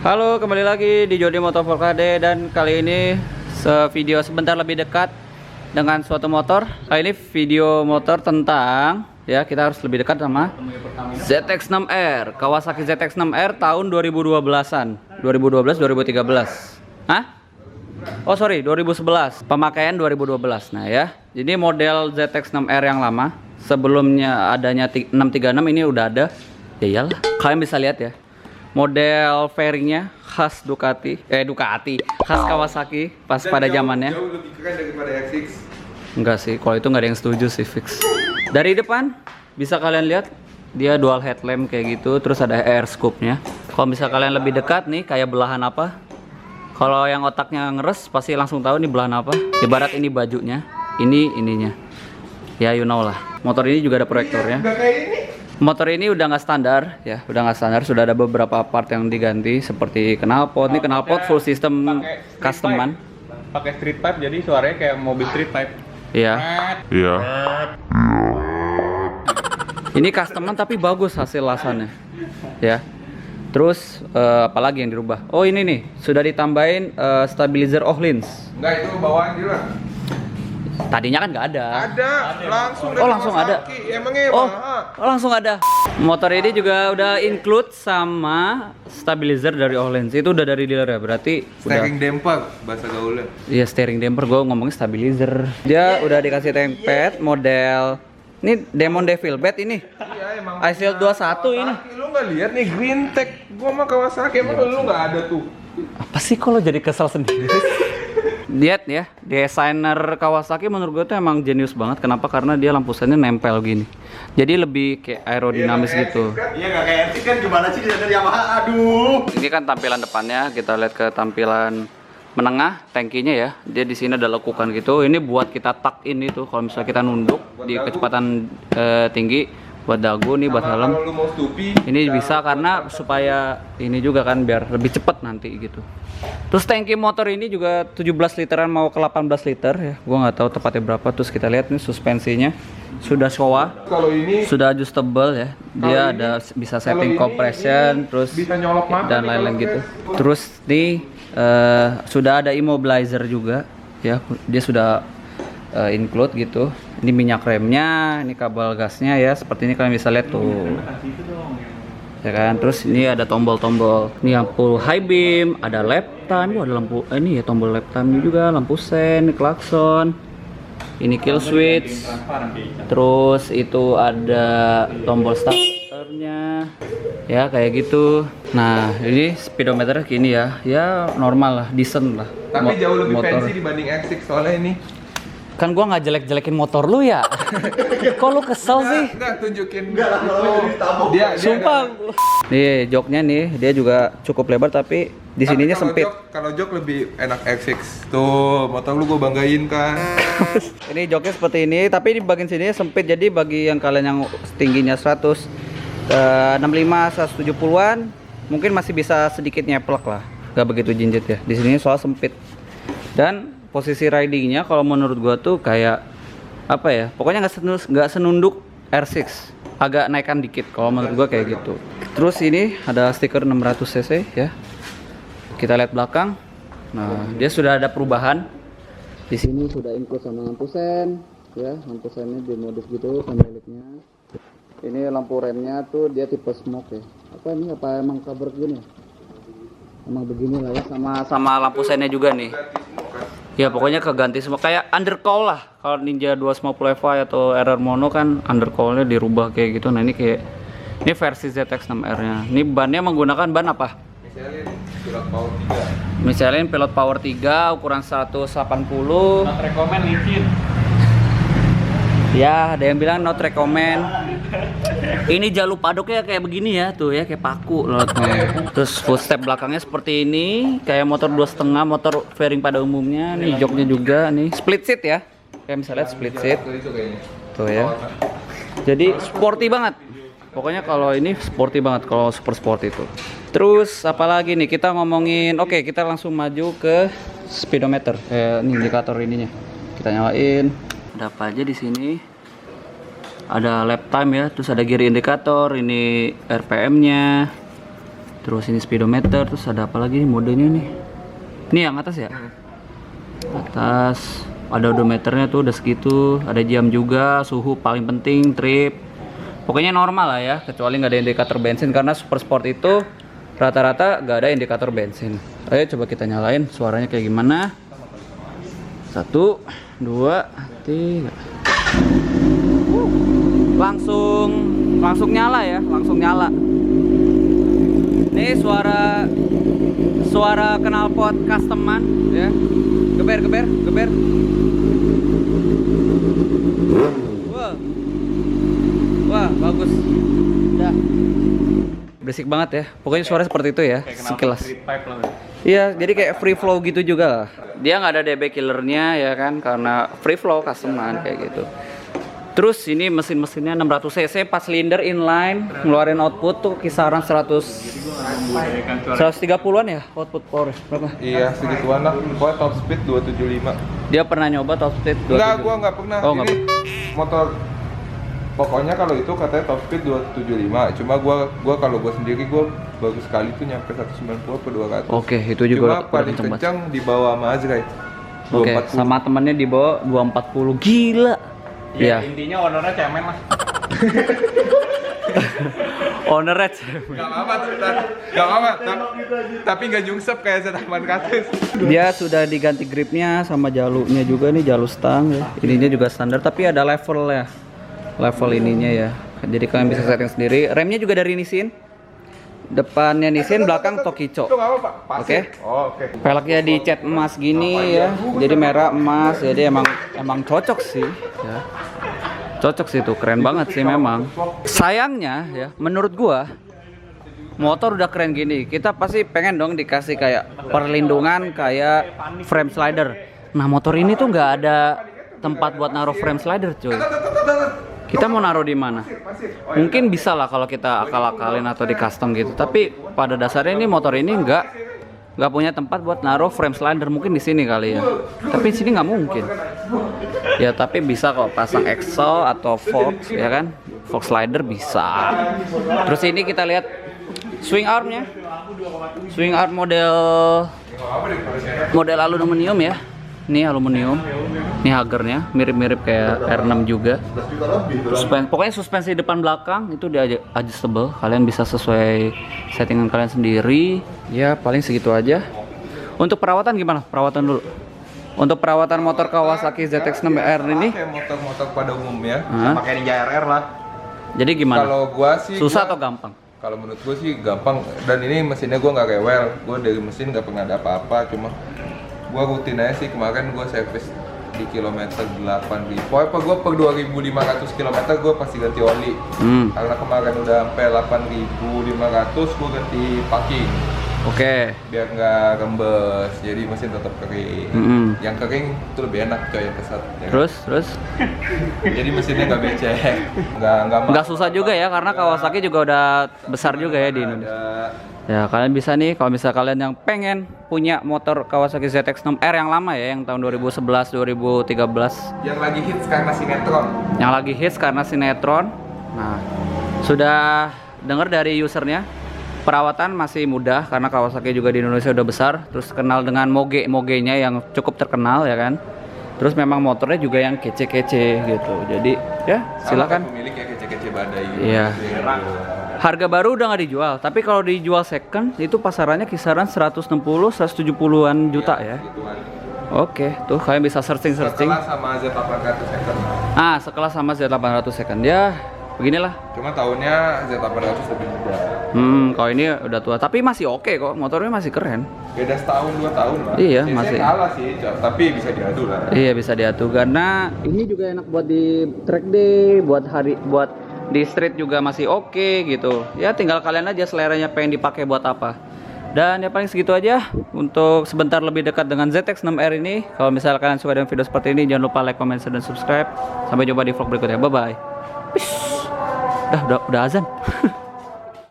Halo, kembali lagi di Jody Motor KD dan kali ini video sebentar lebih dekat dengan suatu motor. Kali ini video motor tentang kita harus lebih dekat sama ZX-6R, Kawasaki ZX-6R tahun 2012-an. 2012 2013. Hah? Oh sorry, 2011. Pemakaian 2012. Nah ya. Ini model ZX-6R yang lama. Sebelumnya adanya 636, ini udah ada. Ya iyalah. Kalian bisa lihat ya. Model fairingnya khas Ducati, khas Kawasaki pas pada zamannya. Jauh lebih keren daripada X6. Enggak sih, kalau itu nggak ada yang setuju sih, fix. Dari depan bisa kalian lihat dia dual headlamp kayak gitu, terus ada air scoop-nya. Kalau bisa kalian lebih dekat nih, kayak belahan apa? Kalau yang otaknya ngeres pasti langsung tahu nih belahan apa. Ibarat ini bajunya, ini ininya. Ya you know lah. Motor ini juga ada proyektornya. Udah kayak ini. Motor ini udah nggak standar ya, sudah ada beberapa part yang diganti seperti knalpot. Ini knalpot full system customan. Pakai street pipe jadi suaranya kayak mobil street pipe. Iya. Iya. Ini customan tapi bagus hasil lasannya. Ya. Terus apalagi yang dirubah? Oh ini nih, sudah ditambahin stabilizer Öhlins. Enggak, itu bawaan juga. Tadinya kan nggak ada. Ada, langsung dari Oh langsung ada. Kawasaki. Emangnya Oh mahal. langsung ada. Motor ini juga udah include sama stabilizer dari Öhlins. Itu udah dari dealer ya, berarti Steering damper bahasa gaulnya. iya steering damper, gue ngomongnya stabilizer. Dia udah dikasih tank pad model ini Demon Devil Bed ini. Iya emang. iShield 21 ini. Lu nggak lihat nih Green Tech? Gua mah Kawasaki emang lu nggak ada tuh. Apa sih kalau jadi kesel sendiri? Lihat ya, desainer Kawasaki menurut gue tuh emang jenius banget. Kenapa? Karena dia lampu sennya nempel gini. Jadi lebih kayak aerodinamis gitu. Iya nggak kayak X kan gimana sih dari Yamaha? Aduh. Ini kan tampilan depannya, kita lihat ke tampilan menengah, tangkinya ya. Dia di sini ada lekukan gitu. Ini buat kita tuck in itu kalau misalnya kita nunduk di kecepatan tinggi, buat dagu nih, buat helm. Kalau lu mau stupi, Ini bisa karena supaya ini juga kan biar lebih cepet nanti gitu. Terus tangki motor ini juga 17 literan mau ke 18 liter ya. Gua nggak tahu tepatnya berapa. Terus kita lihat nih suspensinya sudah Showa, kalau ini sudah adjustable ya. Dia Kalau ada bisa kalau setting ini compression, terus bisa nyolok mata dan nih lain-lain kalau gitu. gue. Terus nih sudah ada immobilizer juga ya. Dia sudah include gitu. Ini minyak remnya, ini kabel gasnya ya. Seperti ini kalian bisa lihat tuh. Ya kan, terus ini ada tombol-tombol. Ini lampu high beam, ada lap time, ada lampu ini ya tombol lap time juga, lampu sen, klakson. Ini kill switch. Terus itu ada tombol starternya. Ya kayak gitu. Nah, ini speedometernya gini ya. Ya normal lah, decent lah. tapi jauh lebih Motor. fancy dibanding X6 soalnya ini. Kan gua nggak jelek-jelekin motor lu ya. Kok lu kesel sih? Enggak tunjukin. Enggak lah kalau jadi tamu. Dia Sumpah. Nih joknya nih, dia juga cukup lebar tapi di sininya sempit. Kalau jok lebih enak X6. Tuh, motor lu gua banggain kan. Ini joknya seperti ini, tapi di bagian sini sempit. Jadi bagi yang kalian yang tingginya 165, 170-an, mungkin masih bisa sedikit nyeplak lah. Gak begitu jinjit ya. Di sini soal sempit. Dan posisi ridingnya kalau menurut gua tuh kayak apa ya? Pokoknya nggak senunduk R6. Agak naikkan dikit kalau menurut gua kayak gitu. Terus ini ada stiker 600 cc ya. Kita lihat belakang. Nah, dia sudah ada perubahan. Di sini sudah include sama lampu sen, ya, lampu sennya dimodif gitu sama LED-nya. Ini lampu remnya tuh dia tipe smoke ya. Apa ini? Apa emang cover gini? Emang begini lah ya, sama lampu sennya juga nih. Ya pokoknya keganti semua kayak undercowl lah. Kalau Ninja 250 Fi atau RR Mono kan undercowl-nya dirubah kayak gitu. Nah ini kayak ini versi ZX-6R-nya. Ini bannya menggunakan ban apa? Michelin Pilot Power 3 ukuran 180. Not recommend licin. Ya, ada yang bilang not recommend. Ini jalur padoknya kayak begini ya, tuh ya kayak paku loh. Terus footstep belakangnya seperti ini, kayak motor 2,5, motor fairing pada umumnya. Nih joknya juga nih, split seat ya. Kayak misalnya split seat. Tuh ya. Jadi sporty banget. Pokoknya kalau ini sporty banget kalau super sport itu. Terus apalagi nih kita ngomongin, oke kita langsung maju ke speedometer. Ini indikator ininya. Kita nyalain. Ada apa aja di sini? Ada lap time ya, terus ada gear indikator, ini RPM-nya. Terus ini speedometer, terus ada apa lagi nih modenya nih? Ini yang atas ya? Atas ada odometernya tuh udah segitu, ada jam juga, suhu paling penting, trip. Pokoknya normal lah ya, kecuali nggak ada indikator bensin karena super sport itu rata-rata nggak ada indikator bensin. Ayo coba kita nyalain, suaranya kayak gimana? 1, 2, 3. Langsung nyala ya, langsung nyala. Ini suara knalpot customan ya. Geber. Wah, bagus. Udah. Berisik banget ya. Pokoknya suara seperti itu ya, Kayak sekilas. Street pipe lah. Iya, jadi kayak free flow gitu juga lah. Dia nggak ada DB killernya ya kan, karena free flow customan kayak gitu. Terus ini mesinnya 600 cc 4 silinder inline, ngeluarin output tuh kisaran 130-an ya output power berapa? Iya, segituan lah. Gua top speed 275. Dia pernah nyoba top speed 275? Enggak, gua nggak pernah. Oh, nggak Ini motor pokoknya kalau itu katanya top speed 275. Cuma gua kalau gua sendiri gua bagus sekali tuh nyampe 190 per 200. Oke, itu juga Cuma udah paling kenceng banget. kencang di bawah sama Azrai. Oke, 240. sama temennya di bawah 240. Gila. Ya, Iya. intinya ownernya cemen lah. Ownernya Gak apa-apa, tapi gak nyungsep kayak Z8 Katus. dia sudah diganti gripnya sama jalunya juga nih, jalu stang ya. Ininya juga standar tapi ada level ya. Level ininya ya. Jadi kalian bisa setting sendiri. Remnya juga dari Nissin. Depannya Nissin, belakang Tokicho. Itu gak apa, Pak? Pasir? Oke. Oh, oke. Peleknya dicat emas gini ya. Jadi merah emas. Jadi emang cocok sih ya. Cocok sih tuh, keren banget sih memang. Sayangnya ya, menurut gua motor udah keren gini, kita pasti pengen dong dikasih kayak perlindungan kayak frame slider. Nah, motor ini tuh nggak ada tempat buat naruh frame slider, cuy. Kita mau naruh di mana? Mungkin bisa lah kalau kita akal-akalin atau di custom gitu. Tapi pada dasarnya ini motor ini nggak punya tempat buat naruh frame slider. Mungkin di sini kali ya. Tapi di sini nggak mungkin. Ya tapi bisa kok pasang Excel atau Fox ya kan? Fox slider bisa. Terus ini kita lihat swing armnya. Swing arm model aluminium ya. Ini aluminium. Ini hagernya mirip-mirip kayak R6 juga. Pokoknya suspensi depan belakang itu dia adjustable. Kalian bisa sesuai settingan kalian sendiri. Ya paling segitu aja. Untuk perawatan gimana? Perawatan dulu. Untuk perawatan motor Kawasaki ZX-6R ini Kayak motor-motor pada umumnya. Hah? Pakai Ninja RR lah. Jadi gimana? Kalau gua sih Susah gua- atau gampang? Kalau menurut gue sih gampang, dan ini mesinnya gue nggak rewel. Gue dari mesin nggak pernah ada apa-apa, cuma gue rutin aja sih. Kemarin gue servis di kilometer 8.000. Pokoknya gue per 2.500 km gue pasti ganti oli. Karena kemarin udah sampai 8.500 gue ganti packing. Oke. Biar nggak rembes, jadi mesin tetap kering. Yang kering itu lebih enak coy, yang kesat. Ya kan? Terus? Jadi mesinnya nggak becek, Nggak susah juga ya karena Kawasaki juga udah besar juga ya di Indonesia. Ya kalian bisa nih kalau misalnya kalian yang pengen punya motor Kawasaki ZX-6R yang lama ya, yang tahun 2011 2013 Yang lagi hits karena sinetron. yang lagi hits karena sinetron. Nah, sudah dengar dari usernya, perawatan masih mudah karena Kawasaki juga di Indonesia udah besar, terus kenal dengan mogenya yang cukup terkenal ya kan. Terus memang motornya juga yang kece-kece gitu. Jadi ya silakan. Pemilik ya kece-kece badai gitu. Iya. Harga baru udah nggak dijual, tapi kalau dijual second itu pasarannya kisaran 160-170-an juta ya. Gituan. Oke, tuh kalian bisa searching. Setelah sama Z800 second. Sekelas sama Z800 second ya, beginilah. Cuma tahunnya Z800 lebih muda. Kalau ini udah tua, tapi masih oke kok, motornya masih keren. Beda setahun 2 tahun lah. Iya, CC masih. kalah sih, tapi bisa diadu lah. Iya bisa diatur karena ini juga enak buat di track day, buat di street juga masih oke gitu. Ya tinggal kalian aja seleranya pengen dipakai buat apa. Dan ya paling segitu aja untuk sebentar lebih dekat dengan ZX-6R ini. Kalau misalnya kalian suka dengan video seperti ini, jangan lupa like, comment, share, dan subscribe. Sampai jumpa di vlog berikutnya. Bye bye. Udah azan.